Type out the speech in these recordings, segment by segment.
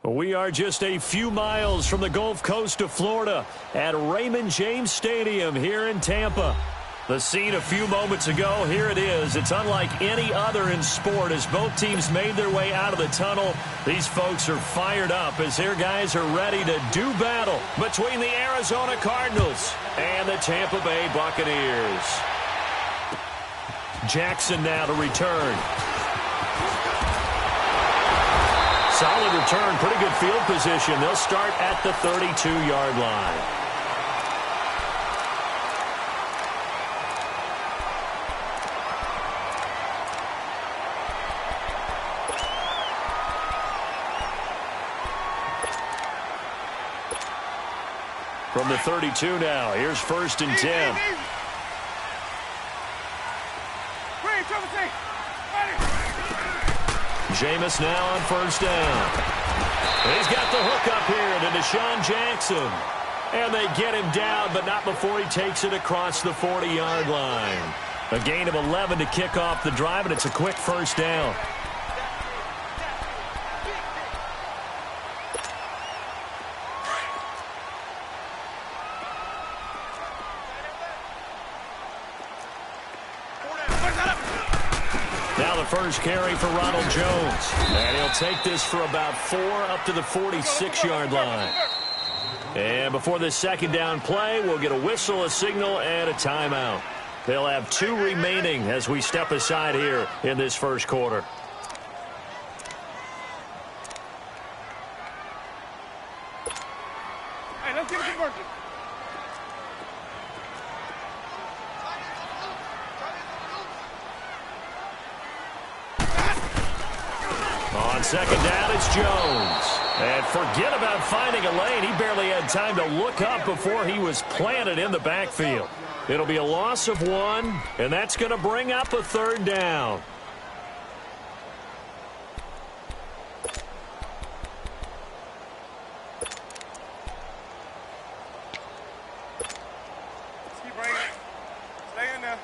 We are just a few miles from the Gulf Coast of Florida at Raymond James Stadium here in Tampa. The scene a few moments ago, here it is. It's unlike any other in sport as both teams made their way out of the tunnel. These folks are fired up as their guys are ready to do battle between the Arizona Cardinals and the Tampa Bay Buccaneers. Jackson now to return. Solid return, pretty good field position. They'll start at the 32-yard line. From the 32 now, here's 1st and 10. Jameis now on 1st down. He's got the hook up here to Deshaun Jackson. And they get him down, but not before he takes it across the 40-yard line. A gain of 11 to kick off the drive, and it's a quick 1st down. First carry for Ronald Jones. And he'll take this for about 4 up to the 46-yard line. And before this 2nd down play, we'll get a whistle, a signal, and a timeout. They'll have 2 remaining as we step aside here in this 1st quarter. Hey, let's give it conversion. On 2nd down, it's Jones. And forget about finding a lane. He barely had time to look up before he was planted in the backfield. It'll be a loss of 1, and that's going to bring up a 3rd down. Keep bringing it. Stay in there.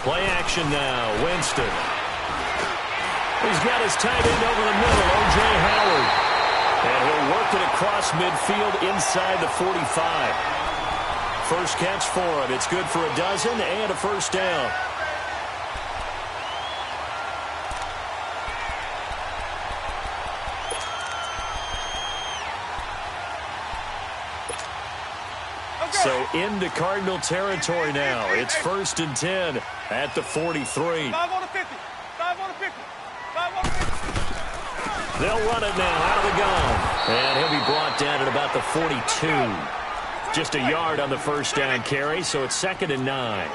Play action now, Winston. He's got his tight end over the middle, O.J. Howard. And he'll work it across midfield inside the 45. First catch for him. It's good for a dozen and a 1st down. So into Cardinal territory now. It's 1st and 10 at the 43. 5 on the 50. 5 on the 50. 5 on the 50. They'll run it now out of the gun. And he'll be brought down at about the 42. Just a yard on the 1st down carry, so it's 2nd and 9.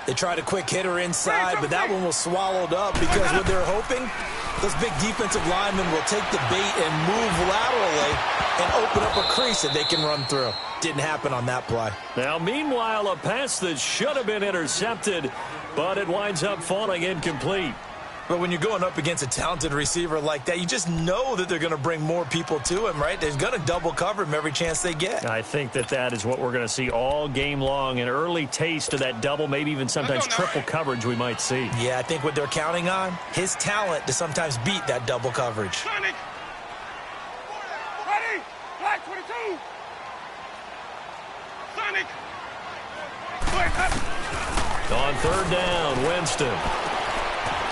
They tried a quick hitter inside, but that one was swallowed up because what they're hoping, those big defensive linemen will take the bait and move laterally and open up a crease that they can run through. Didn't happen on that play. Now, meanwhile, a pass that should have been intercepted, but it winds up falling incomplete. But when you're going up against a talented receiver like that, you just know that they're going to bring more people to him, right? They're going to double cover him every chance they get. I think that is what we're going to see all game long. An early taste of that double, maybe even sometimes triple coverage we might see. Yeah, I think what they're counting on, his talent to sometimes beat that double coverage. Sonic. Ready. Black 22. Sonic. On 3rd down, Winston.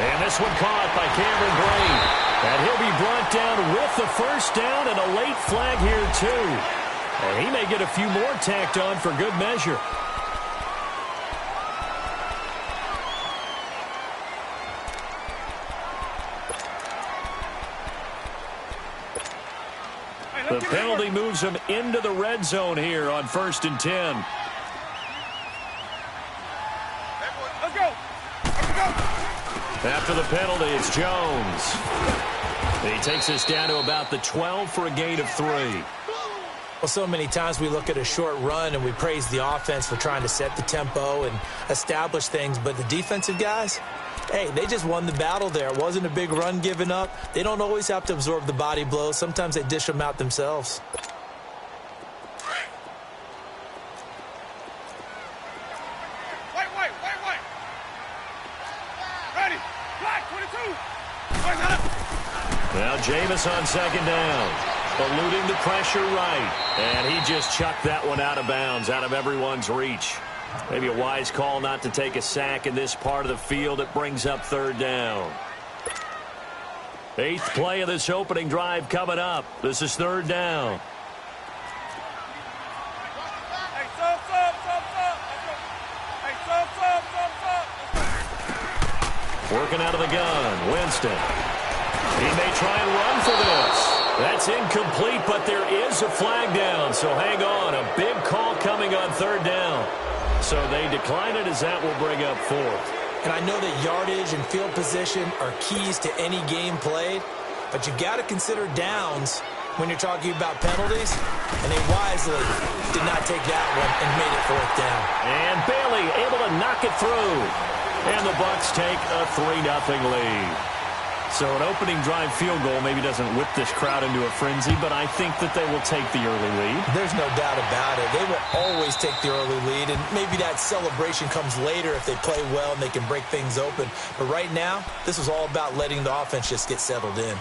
And this one caught by Cameron Brain. And he'll be brought down with the 1st down and a late flag here, too. And he may get a few more tacked on for good measure. The penalty moves him into the red zone here on 1st and 10. Let's go. After the penalty, it's Jones. He takes us down to about the 12 for a gain of 3. Well, so many times we look at a short run and we praise the offense for trying to set the tempo and establish things, but the defensive guys, hey, they just won the battle there. It wasn't a big run given up. They don't always have to absorb the body blows. Sometimes they dish them out themselves. Now Jameis on second down. Eluding the pressure right. And he just chucked that one out of bounds, out of everyone's reach. Maybe a wise call not to take a sack in this part of the field. It brings up third down. 8th play of this opening drive coming up. This is third down. Hey, sub. Hey, sub. Working out of the gun. Winston. He may try and run for this. That's incomplete, but there is a flag down, so hang on. A big call coming on third down. So they decline it as that will bring up fourth. And I know that yardage and field position are keys to any game played, but you got to consider downs when you're talking about penalties, and they wisely did not take that one and made it fourth down. And Bailey able to knock it through. And the Bucs take a 3-0 lead. So an opening drive field goal maybe doesn't whip this crowd into a frenzy, but I think that they will take the early lead. There's no doubt about it. They will always take the early lead, and maybe that celebration comes later if they play well and they can break things open. But right now, this is all about letting the offense just get settled in.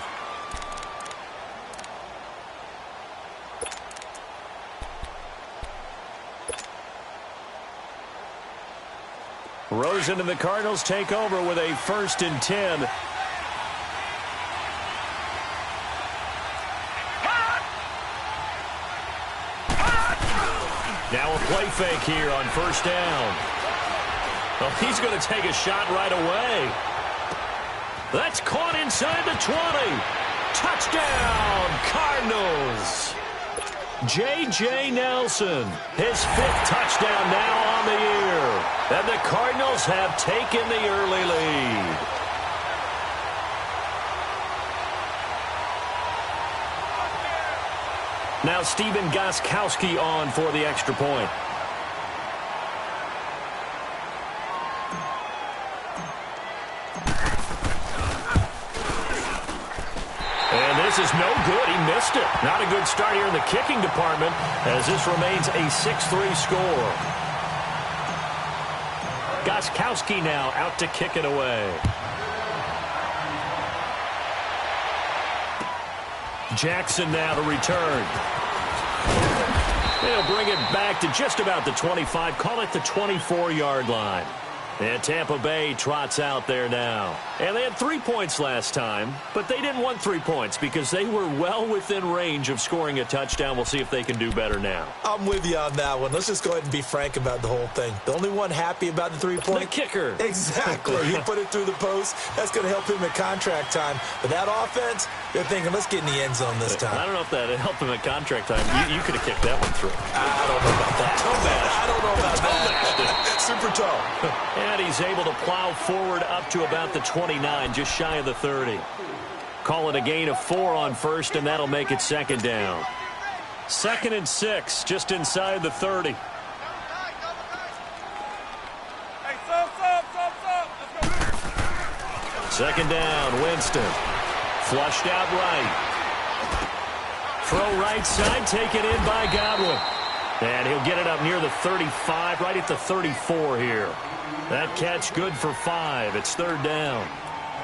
Rosen and the Cardinals take over with a 1st and 10. Now a play fake here on first down. Well, he's going to take a shot right away. That's caught inside the 20. Touchdown, Cardinals. J.J. Nelson, his 5th touchdown now on the year. And the Cardinals have taken the early lead. Now Stephen Gostkowski on for the extra point. And this is no good. He missed it. Not a good start here in the kicking department as this remains a 6-3 score. Gostkowski now out to kick it away. Jackson now to return. They'll bring it back to just about the 25, call it the 24-yard line. And Tampa Bay trots out there now. And they had 3 points last time, but they didn't want 3 points because they were well within range of scoring a touchdown. We'll see if they can do better now. I'm with you on that one. Let's just go ahead and be frank about the whole thing. The only one happy about the 3-point? The kicker. Exactly. He put it through the post. That's going to help him at contract time. But that offense, they're thinking, let's get in the end zone this time. I don't know if that helped him at contract time. You could have kicked that one through. I don't know about that. I don't know about that. Super toe. And he's able to plow forward up to about the 29, just shy of the 30. Call it a gain of 4 on first, and that'll make it second down. 2nd and 6, just inside the 30. Hey, sub. Let's go. Second down, Winston. Flushed out right. Throw right side, taken in by Godwin. And he'll get it up near the 35, right at the 34 here. That catch good for 5. It's third down.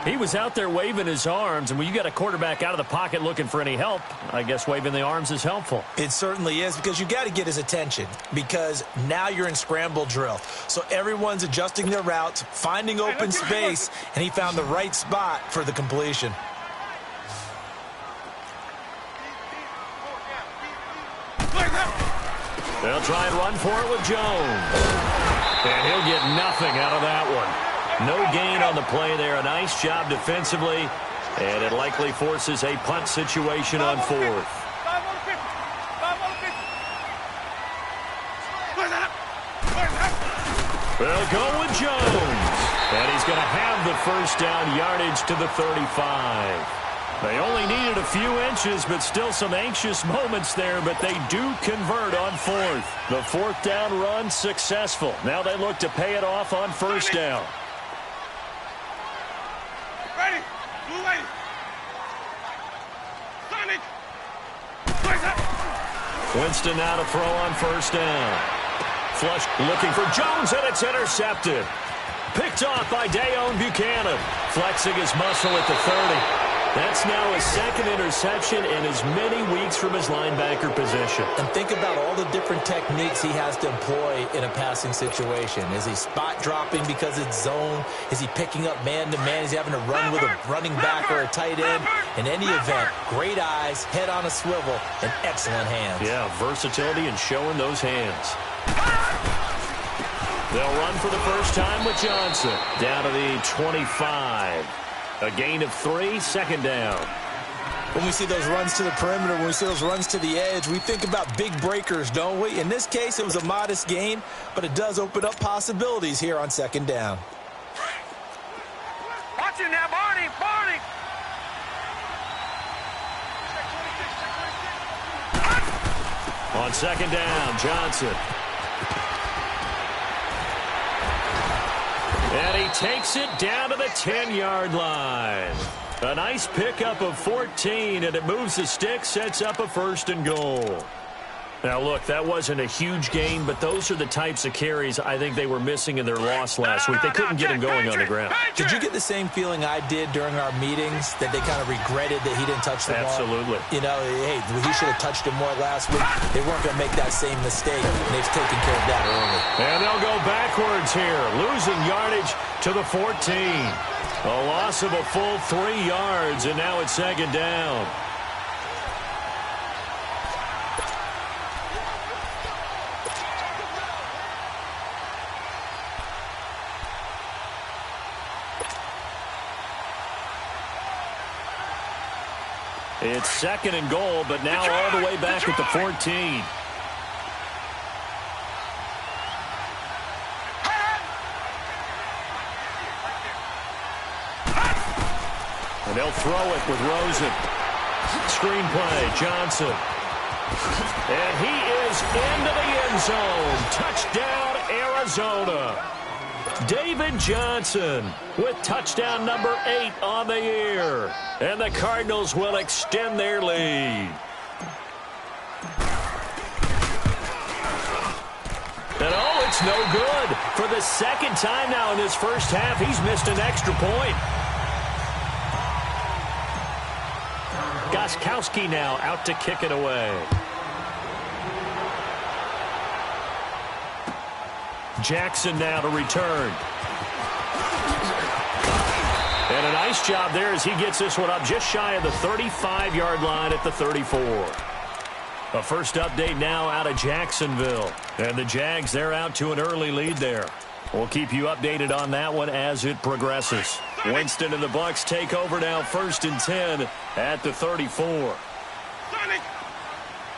He was out there waving his arms, and when you got a quarterback out of the pocket looking for any help, I guess waving the arms is helpful. It certainly is, because you got to get his attention, because now you're in scramble drill. So everyone's adjusting their routes, finding open space, and he found the right spot for the completion. They'll try and run for it with Jones. And he'll get nothing out of that one. No gain on the play there. A nice job defensively. And it likely forces a punt situation on fourth. They'll go with Jones. And he's going to have the first down yardage to the 35. They only needed a few inches, but still some anxious moments there, but they do convert on fourth. The fourth down run successful. Now they look to pay it off on first down. Ready. Blue lady. Sonic. Winston now to throw on first down. Flush looking for Jones, and it's intercepted. Picked off by Dayon Buchanan. Flexing his muscle at the 30. That's now his second interception in as many weeks from his linebacker position. And think about all the different techniques he has to employ in a passing situation. Is he spot dropping because it's zone? Is he picking up man-to-man? Is he having to run with a running back or a tight end? In any event, great eyes, head on a swivel, and excellent hands. Yeah, versatility and showing those hands. They'll run for the first time with Johnson. Down to the 25. A gain of 3, second down. When we see those runs to the perimeter, when we see those runs to the edge, we think about big breakers, don't we? In this case, it was a modest gain, but it does open up possibilities here on second down. Watch it now, Barney! Barney! On second down, Johnson. And he takes it down to the 10-yard line. A nice pickup of 14, and it moves the stick, sets up a first and goal. Now, look, that wasn't a huge gain, but those are the types of carries I think they were missing in their loss last week. They couldn't get him going on the ground. Did you get the same feeling I did during our meetings, that they kind of regretted that he didn't touch the ball? Absolutely. You know, hey, he should have touched him more last week. They weren't going to make that same mistake, and they've taken care of that early. And they'll go backwards here, losing yardage to the 14. A loss of a full 3 yards, and now it's second down. It's second and goal, but now all the way back at the 14. And they'll throw it with Rosen. Screenplay, Johnson. And he is into the end zone. Touchdown, Arizona. David Johnson with touchdown number 8 on the year. And the Cardinals will extend their lead. And oh, it's no good. For the second time now in this first half, he's missed an extra point. Gostkowski now out to kick it away. Jackson now to return. And a nice job there as he gets this one up just shy of the 35-yard line at the 34. A first update now out of Jacksonville. And the Jags, they're out to an early lead there. We'll keep you updated on that one as it progresses. Winston and the Bucs take over now, 1st and 10 at the 34. Sonny!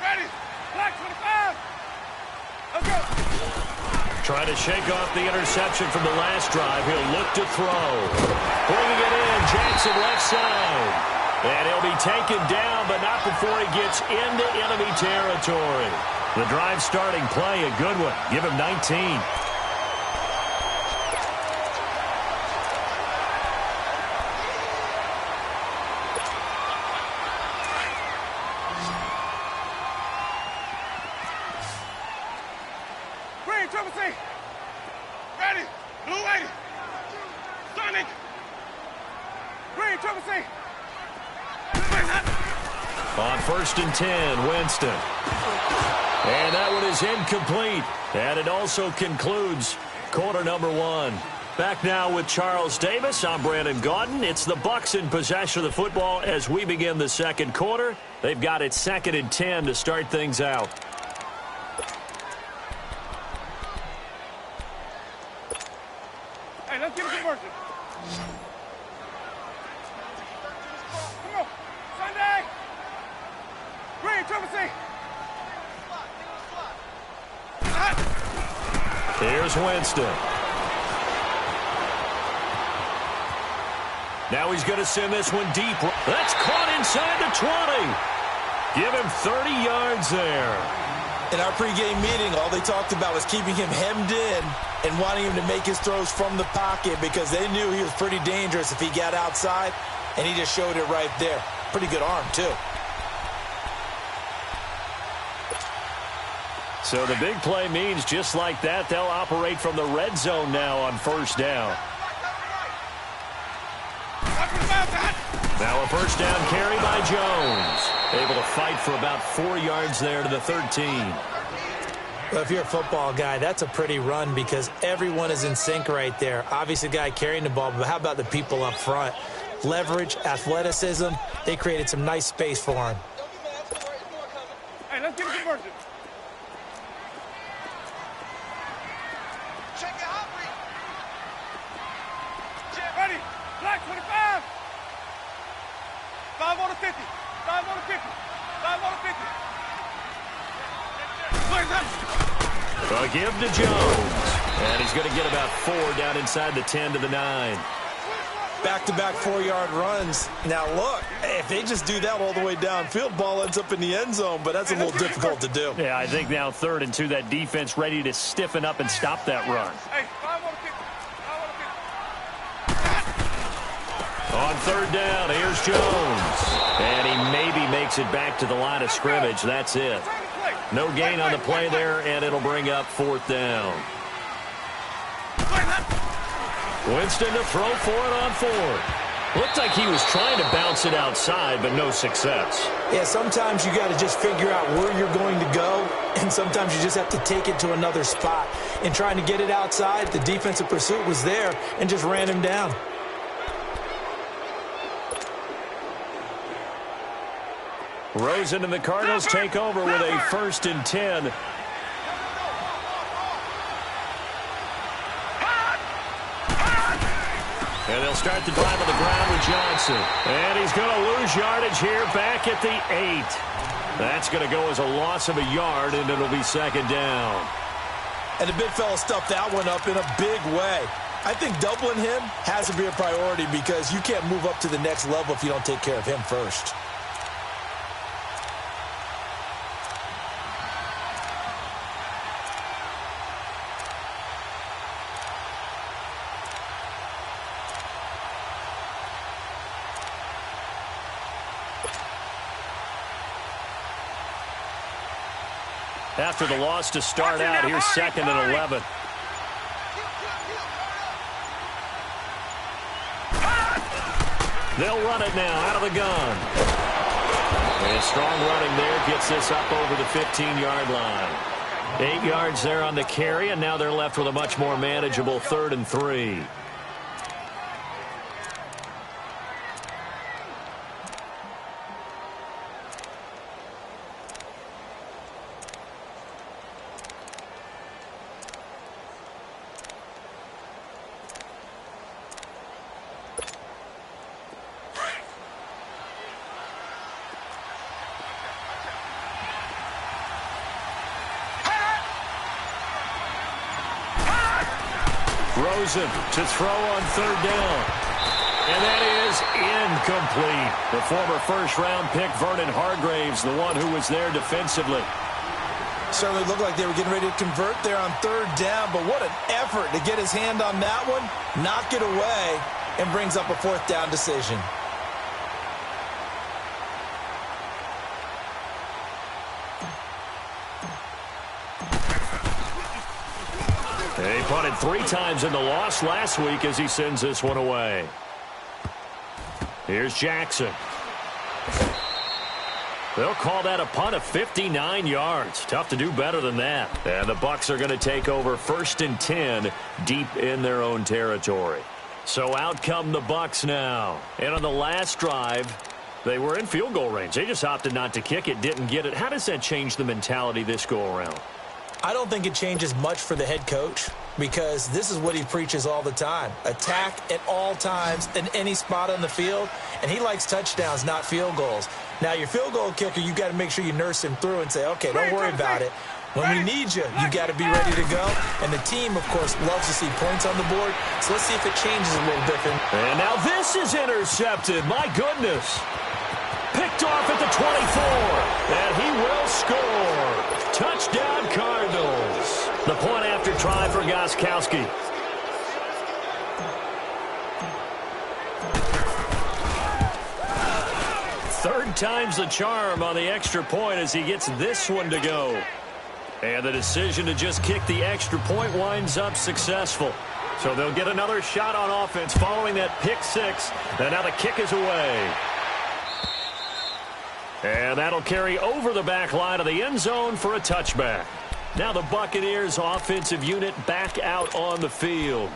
Ready! Black 25! Let's go! Trying to shake off the interception from the last drive. He'll look to throw. Bringing it in, Jackson left side. And he'll be taken down, but not before he gets into enemy territory. The drive starting play, a good one. Give him 19. Ready! Blue 80! Sonic! Green, triple C! On 1st and 10, Winston. And that one is incomplete. And it also concludes quarter number 1. Back now with Charles Davis. I'm Brandon Gaudin. It's the Bucs in possession of the football as we begin the second quarter. They've got it 2nd and 10 to start things out. Hey, let's get a conversion. Come on. Sunday! Green, triple C! Here's Winston. Now he's going to send this one deep. That's caught inside the 20. Give him 30 yards there. In our pregame meeting, all they talked about was keeping him hemmed in and wanting him to make his throws from the pocket because they knew he was pretty dangerous if he got outside, and he just showed it right there. Pretty good arm, too. So the big play means just like that, they'll operate from the red zone now on 1st down. Now a first down carry by Jones. Able to fight for about 4 yards there to the 13. Well, if you're a football guy, that's a pretty run because everyone is in sync right there. Obviously, the guy carrying the ball, but how about the people up front? Leverage, athleticism, they created some nice space for him. Hey, let's get a conversion. Check it out, ready. Black 25. 5 on the 50. 5 on the 50. 5 on the 50. A give to Jones. And he's going to get about 4 down inside the 10 to the 9. Back-to-back 4-yard runs. Now, look, if they just do that all the way downfield, ball ends up in the end zone, but that's a little difficult to do. Yeah, I think now 3rd and 2, that defense ready to stiffen up and stop that run. Hey, 5 on the 50. 5 on the 50. On 3rd down, here's Jones. And he maybe makes it back to the line of scrimmage. That's it. No gain on the play there, and it'll bring up 4th down. Winston to throw for it on 4th. Looked like he was trying to bounce it outside, but no success. Yeah, sometimes you got to just figure out where you're going to go, and sometimes you just have to take it to another spot. In trying to get it outside, the defensive pursuit was there and just ran him down. Rosen and the Cardinals take over with a 1st and 10. And they'll start the drive on the ground with Johnson. And he's going to lose yardage here back at the 8. That's going to go as a loss of a yard, and it'll be 2nd down. And the big fella stuffed that one up in a big way. I think doubling him has to be a priority because you can't move up to the next level if you don't take care of him first. After the loss to start out, here's 2nd and 11. They'll run it now out of the gun. And strong running there gets this up over the 15-yard line. 8 yards there on the carry, and now they're left with a much more manageable 3rd and 3. Rosen to throw on 3rd down. And that is incomplete. The former first-round pick, Vernon Hargraves, the one who was there defensively. Certainly looked like they were getting ready to convert there on 3rd down, but what an effort to get his hand on that one, knock it away, and brings up a 4th down decision. He punted 3 times in the loss last week as he sends this one away. Here's Jackson. They'll call that a punt of 59 yards. Tough to do better than that. And the Bucs are going to take over 1st and 10 deep in their own territory. So out come the Bucs now. And on the last drive, they were in field goal range. They just opted not to kick it, didn't get it. How does that change the mentality this go around? I don't think it changes much for the head coach because this is what he preaches all the time. Attack at all times in any spot on the field, and he likes touchdowns, not field goals. Now, your field goal kicker, you got to make sure you nurse him through and say, okay, don't worry about it. When we need you, you got to be ready to go. And the team, of course, loves to see points on the board, so let's see if it changes a little different. And now this is intercepted. My goodness. Picked off at the 24, and he will score. Touchdown, Cardinals. The point after try for Gostkowski. Third time's the charm on the extra point as he gets this one to go. And the decision to just kick the extra point winds up successful. So they'll get another shot on offense following that pick six. And now the kick is away. And that'll carry over the back line of the end zone for a touchback. Now the Buccaneers offensive unit back out on the field.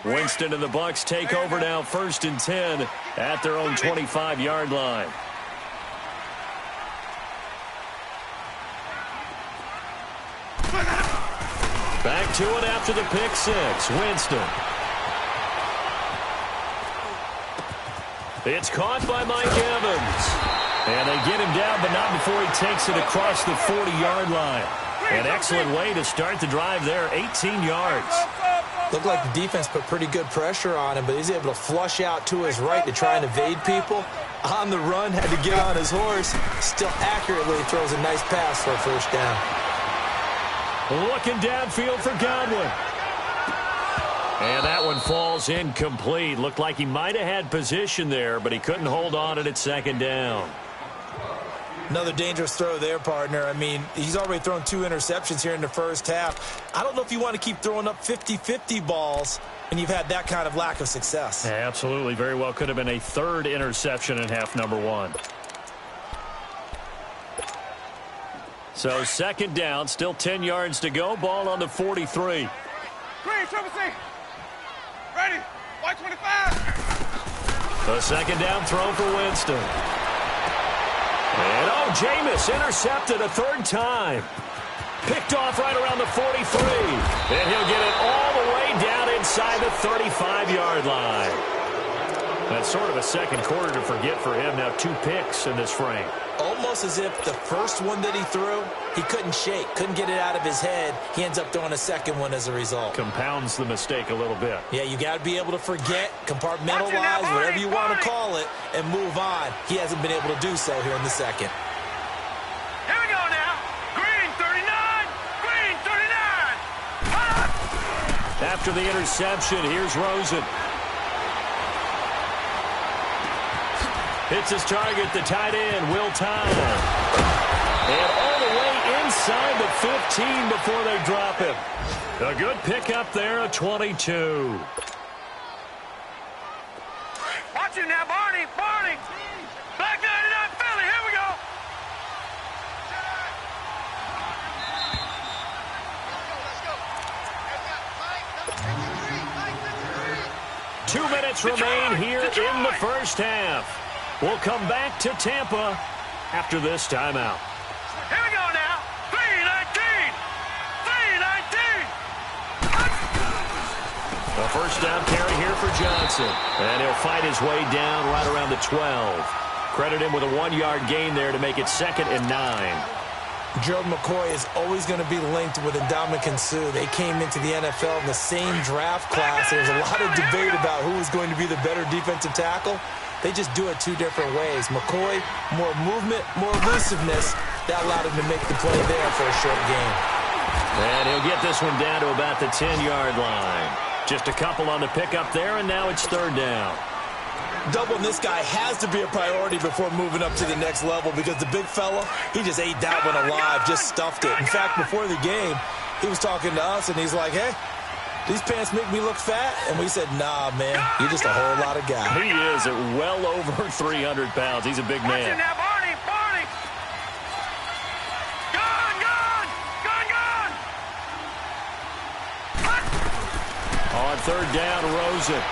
Winston and the Bucs take over now, 1st and 10 at their own 25-yard line. Back to it after the pick six. Winston. It's caught by Mike Evans. And they get him down, but not before he takes it across the 40-yard line. An excellent way to start the drive there, 18 yards. Looked like the defense put pretty good pressure on him, but he's able to flush out to his right to try and evade people. On the run, had to get on his horse. Still accurately throws a nice pass for a first down. Looking downfield for Godwin. And that one falls incomplete. Looked like he might have had position there, but he couldn't hold on at its 2nd down. Another dangerous throw there, partner. I mean, he's already thrown 2 interceptions here in the first half. I don't know if you want to keep throwing up 50-50 balls when you've had that kind of lack of success. Yeah, absolutely. Very well could have been a 3rd interception in half number 1. So 2nd down, still 10 yards to go. Ball on the 43. Green, triple C. Ready. White 25. The 2nd down throw for Winston. And, Jameis intercepted a 3rd time. Picked off right around the 43. And he'll get it all the way down inside the 35-yard line. That's sort of a second quarter to forget for him. Now 2 picks in this frame. Almost as if the first one that he threw, he couldn't shake, couldn't get it out of his head. He ends up throwing a second one as a result. Compounds the mistake a little bit. Yeah, you got to be able to forget, compartmentalize, whatever you want to call it, and move on. He hasn't been able to do so here in the second. Here we go now. Green 39. Green 39. After the interception, here's Rosen. Hits his target, the tight end, Will Tye. And all the way inside the 15 before they drop him. A good pickup there, a 22. Watch it now, Barney. Barney. Black 99 Philly. Here we go. 2 minutes remain here in the first half. We'll come back to Tampa after this timeout. Here we go now. 3-19. 3-19. A first down carry here for Johnson. And he'll fight his way down right around the 12. Credit him with a 1-yard gain there to make it 2nd and 9. Gerald McCoy is always going to be linked with Ndamukong Suh. They came into the NFL in the same draft class. There was a lot of debate about who was going to be the better defensive tackle. They just do it 2 different ways. McCoy, more movement, more elusiveness. That allowed him to make the play there for a short gain. And he'll get this one down to about the 10-yard line. Just a couple on the pickup there, and now it's 3rd down. Doubling this guy has to be a priority before moving up to the next level because the big fella, he just ate that one alive, just stuffed it. In fact, before the game, he was talking to us, and he's like, hey, these pants make me look fat? And we said, nah, man, you're just a whole lot of guy. He is at well over 300 pounds. He's a big man. Watch it now, Barney. Barney. Gone, gone. Gone, gone. On 3rd down, Rosen.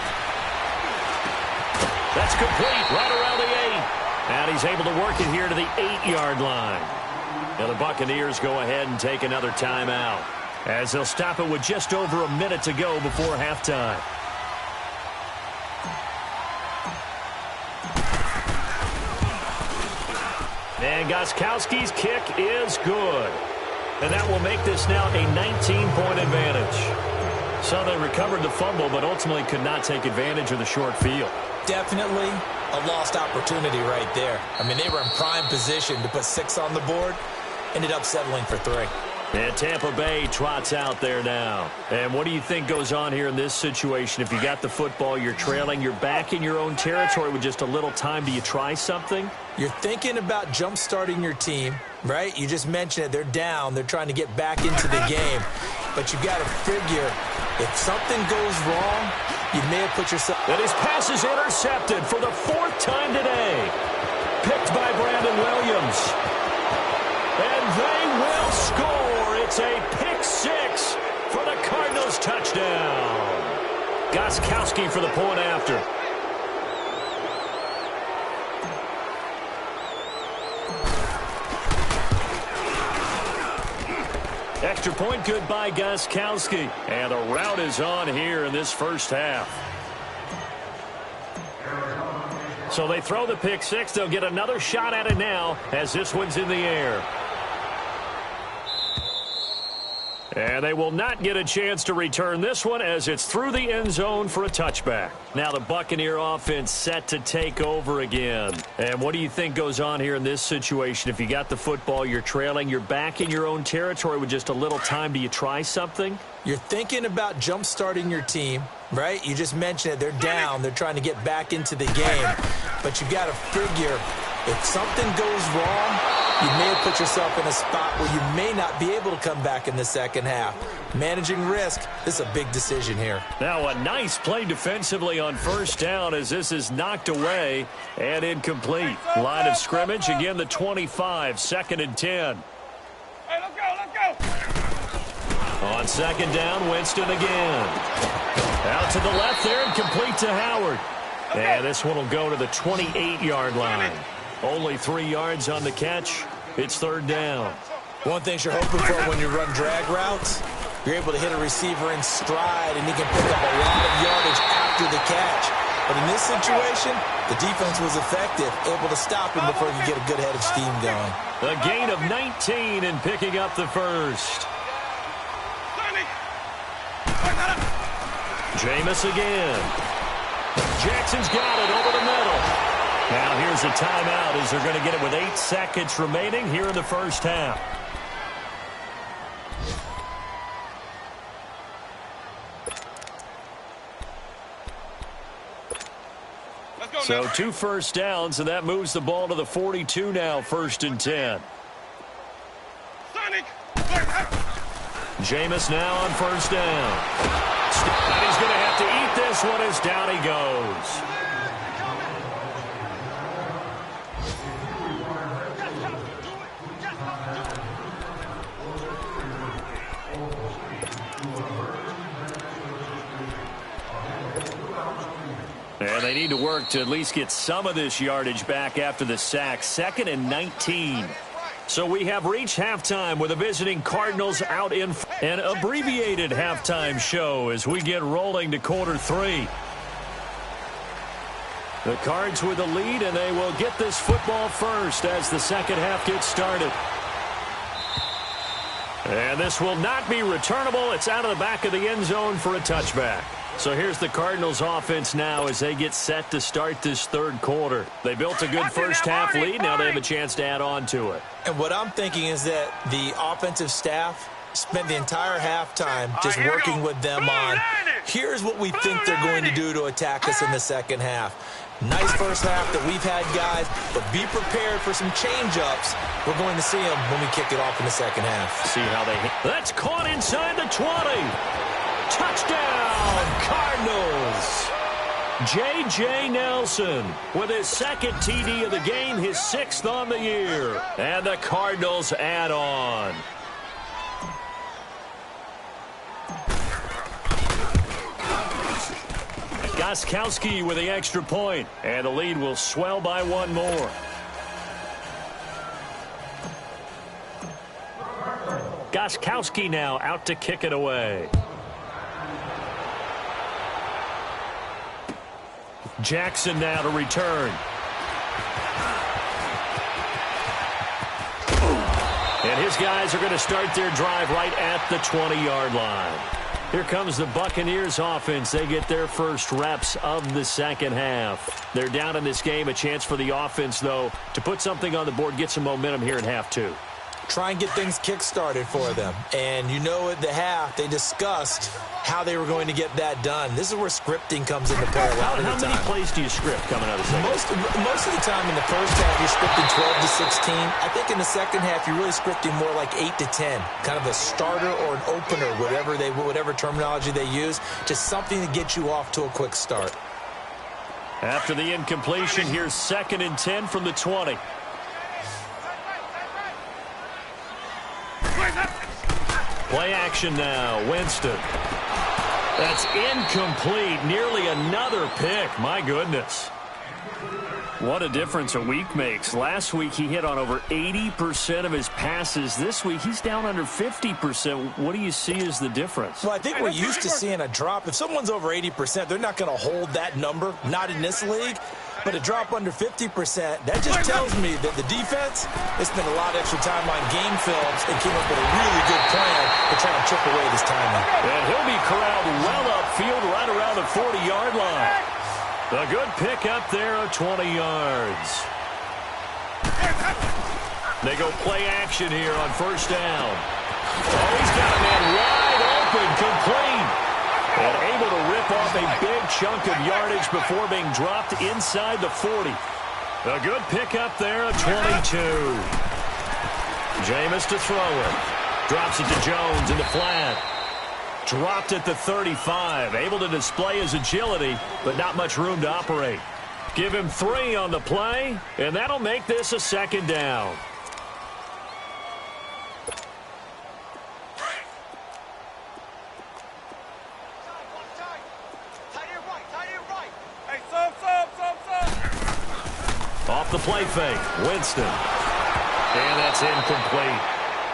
That's complete right around the 8. And he's able to work it here to the 8-yard line. Now the Buccaneers go ahead and take another timeout, as they'll stop it with just over a minute to go before halftime. And Gostkowski's kick is good. And that will make this now a 19-point advantage. So they recovered the fumble, but ultimately could not take advantage of the short field. Definitely a lost opportunity right there. I mean, they were in prime position to put 6 on the board. Ended up settling for 3. And Tampa Bay trots out there now. And what do you think goes on here in this situation? If you got the football, you're trailing, you're back in your own territory with just a little time. Do you try something? You're thinking about jump-starting your team, right? You just mentioned it. They're down. They're trying to get back into the game. But you've got to figure, if something goes wrong, you may have put yourself... And his pass is intercepted for the 4th time today. Picked by Brandon Williams. And they will score. It's a pick 6 for the Cardinals touchdown. Gostkowski for the point after. Extra point good by Gostkowski. And the route is on here in this first half. So they throw the pick 6. They'll get another shot at it now as this one's in the air. And they will not get a chance to return this one as it's through the end zone for a touchback. Now the Buccaneer offense set to take over again. And what do you think goes on here in this situation? If you got the football, you're trailing, you're back in your own territory with just a little time. Do you try something? You're thinking about jump-starting your team, right? You just mentioned it. They're down. They're trying to get back into the game. But you've got to figure, if something goes wrong, you may have put yourself in a spot where you may not be able to come back in the second half. Managing risk, this is a big decision here. Now a nice play defensively on first down as this is knocked away and incomplete. Line of scrimmage, again the 25, 2nd and 10. Hey, let's go. On second down, Winston again. Out to the left there and complete to Howard. And this one will go to the 28-yard line. Only 3 yards on the catch. It's 3rd down. One thing you're hoping for when you run drag routes, you're able to hit a receiver in stride, and he can pick up a lot of yardage after the catch. But in this situation, the defense was effective, able to stop him before he could get a good head of steam going. A gain of 19 and picking up the first. Jameis again. Jackson's got it over the middle. Now here's a timeout as they're going to get it with 8 seconds remaining here in the first half. So 2 first downs, and that moves the ball to the 42 now, 1st and 10. Jameis now on first down. And he's going to have to eat this one as down he goes. And they need to work to at least get some of this yardage back after the sack. 2nd and 19. So we have reached halftime with the visiting Cardinals out in an abbreviated halftime show as we get rolling to quarter 3. The Cards with the lead, and they will get this football first as the second half gets started. And this will not be returnable. It's out of the back of the end zone for a touchback. So here's the Cardinals offense now as they get set to start this 3rd quarter. They built a good first half lead. Now they have a chance to add on to it. And what I'm thinking is that the offensive staff spent the entire halftime just working with them on, here's what we think they're going to do to attack us in the second half. Nice first half that we've had, guys, but be prepared for some change-ups. We're going to see them when we kick it off in the second half. See how they hit. That's caught inside the 20. Touchdown, Cardinals. J.J. Nelson with his 2nd TD of the game, his 6th on the year. And the Cardinals add on. Gostkowski with the extra point, and the lead will swell by 1 more. Gostkowski now out to kick it away. Jackson now to return. And his guys are going to start their drive right at the 20-yard line. Here comes the Buccaneers offense. They get their first reps of the second half. They're down in this game. A chance for the offense, though, to put something on the board, get some momentum here in half 2. try and get things kick-started for them. And you know at the half, they discussed how they were going to get that done. This is where scripting comes into play a lot of the time. How many plays do you script coming out of the second? Most of the time in the first half, you're scripting 12 to 16. I think in the second half, you're really scripting more like 8 to 10. Kind of a starter or an opener, whatever terminology they use. Just something to get you off to a quick start. After the incompletion, here's 2nd and 10 from the 20. Play action now. Winston. That's incomplete. Nearly another pick. My goodness. What a difference a week makes. Last week he hit on over 80% of his passes. This week he's down under 50%. What do you see as the difference? Well, I think we're used to seeing a drop. If someone's over 80%, they're not going to hold that number. Not in this league. But a drop under 50%, that just tells me that the defense, they spent a lot of extra time on game films and came up with a really good plan to try and chip away this timing. And he'll be corralled well upfield right around the 40-yard line. A good pick up there of 20 yards. They go play action here on first down. Oh, he's got a man wide open, complete. And able to rip off a big chunk of yardage before being dropped inside the 40. A good pick up there of 22. Jameis to throw it. Drops it to Jones in the flat. Dropped at the 35. Able to display his agility, but not much room to operate. Give him 3 on the play, and that'll make this a 2nd down. Off the play fake, Winston. And that's incomplete.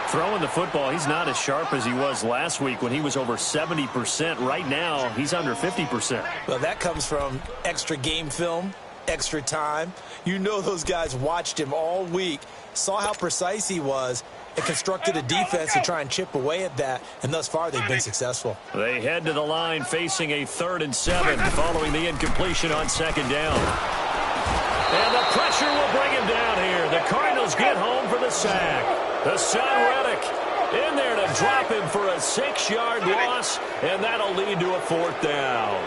Throwing the football, he's not as sharp as he was last week when he was over 70%. Right now, he's under 50%. Well, that comes from extra game film, extra time. You know those guys watched him all week, saw how precise he was, and constructed a defense to try and chip away at that, and thus far they've been successful. They head to the line facing a 3rd and 7 following the incompletion on 2nd down. And the pressure will bring him down here. The Cardinals get home for the sack. The son Reddick in there to drop him for a 6-yard loss, and that'll lead to a 4th down.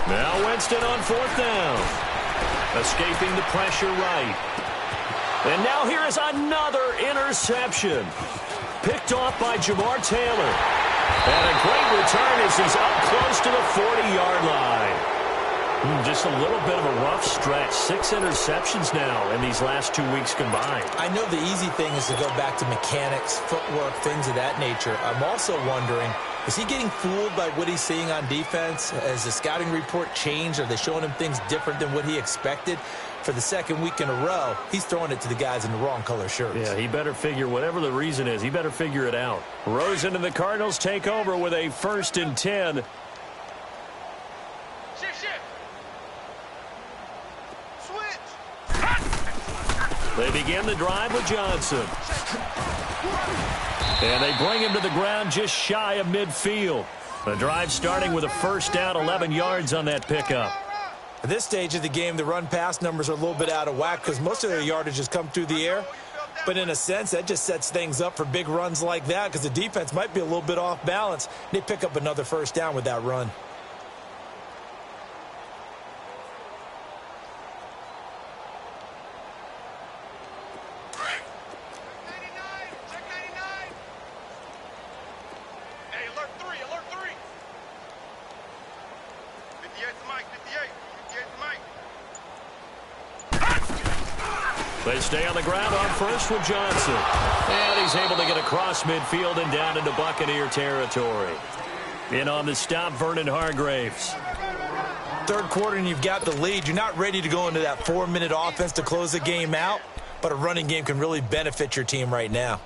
Now Winston on 4th down. Escaping the pressure right. And now here is another interception. Picked off by Jamar Taylor. And a great return as he's up close to the 40-yard line. Just a little bit of a rough stretch. 6 interceptions now in these last 2 weeks combined. I know the easy thing is to go back to mechanics, footwork, things of that nature. I'm also wondering, is he getting fooled by what he's seeing on defense? Has the scouting report changed? Are they showing him things different than what he expected? For the 2nd week in a row, he's throwing it to the guys in the wrong color shirts. Yeah, he better figure, whatever the reason is, he better figure it out. Rosen and the Cardinals take over with a 1st and 10. They begin the drive with Johnson. And they bring him to the ground just shy of midfield. The drive starting with a 1st down, 11 yards on that pickup. At this stage of the game, the run-pass numbers are a little bit out of whack because most of their yardage has come through the air. But in a sense, that just sets things up for big runs like that because the defense might be a little bit off balance. They pick up another 1st down with that run. They stay on the ground on 1st with Johnson. And he's able to get across midfield and down into Buccaneer territory. In on the stop, Vernon Hargraves. 3rd quarter and you've got the lead. You're not ready to go into that 4-minute offense to close the game out, but a running game can really benefit your team right now.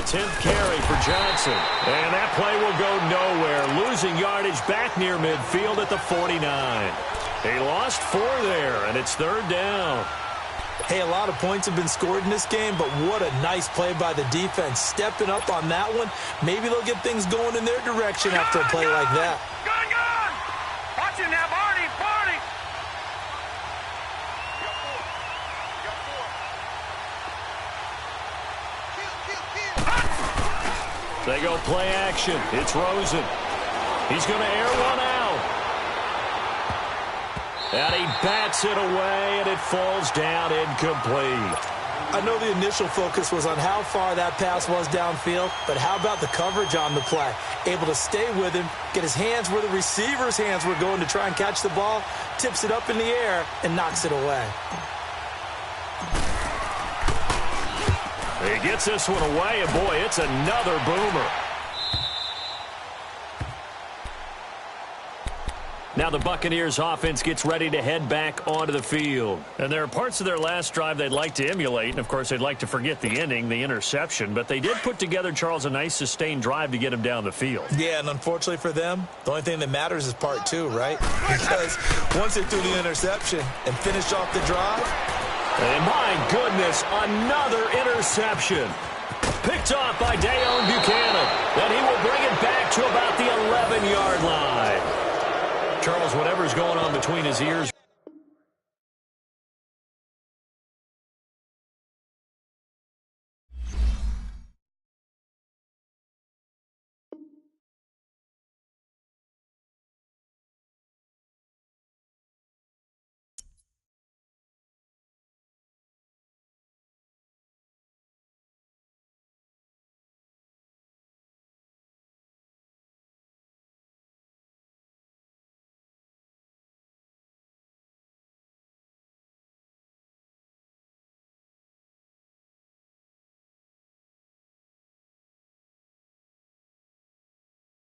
a 10th carry for Johnson. And that play will go nowhere, losing yardage back near midfield at the 49. He lost 4 there, and it's 3rd down. Hey, a lot of points have been scored in this game, but what a nice play by the defense. Stepping up on that one, maybe they'll get things going in their direction after a play like that. Gun! Watch it now, Barney! They go play action. It's Rosen. He's going to air one out. And he bats it away, and it falls down incomplete. I know the initial focus was on how far that pass was downfield, but how about the coverage on the play? Able to stay with him, get his hands where the receiver's hands were going to try and catch the ball, tips it up in the air, and knocks it away. He gets this one away, and boy, it's another boomer. Now the Buccaneers offense gets ready to head back onto the field. And there are parts of their last drive they'd like to emulate, and of course they'd like to forget the ending, the interception, but they did put together, Charles, a nice sustained drive to get him down the field. Yeah, and unfortunately for them, the only thing that matters is part 2, right? Because once they threw the interception and finished off the drive. And my goodness, another interception. Picked off by Dayon Buchanan. And he will bring it back to about the 11-yard line. Charles, whatever's going on between his ears.